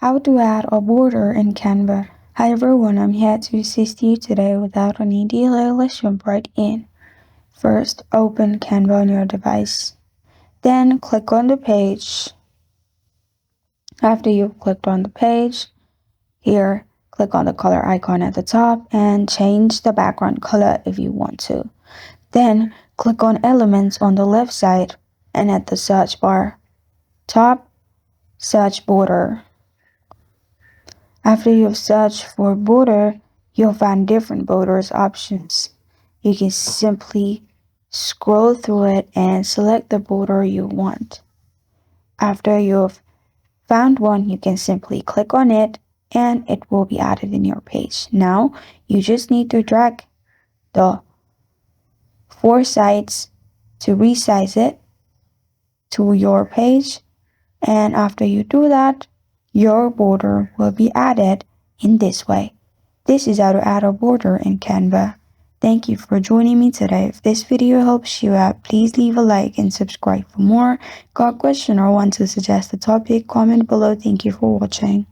How to add a border in Canva. Hi everyone, I'm here to assist you today. Without any delay, let's jump right in. First, open Canva on your device. Then click on the page. After you've clicked on the page, here, click on the color icon at the top and change the background color if you want to. Then click on Elements on the left side and at the search bar, top, search border. After you've searched for border, you'll find different borders options. You can simply scroll through it and select the border you want. After you've found one, you can simply click on it and it will be added in your page. Now, you just need to drag the 4 sides to resize it to your page, and after you do that, your border will be added in this way. This is how to add a border in Canva. Thank you for joining me today. If this video helps you out, please leave a like and subscribe for more. Got a question or want to suggest a topic? Comment below. Thank you for watching.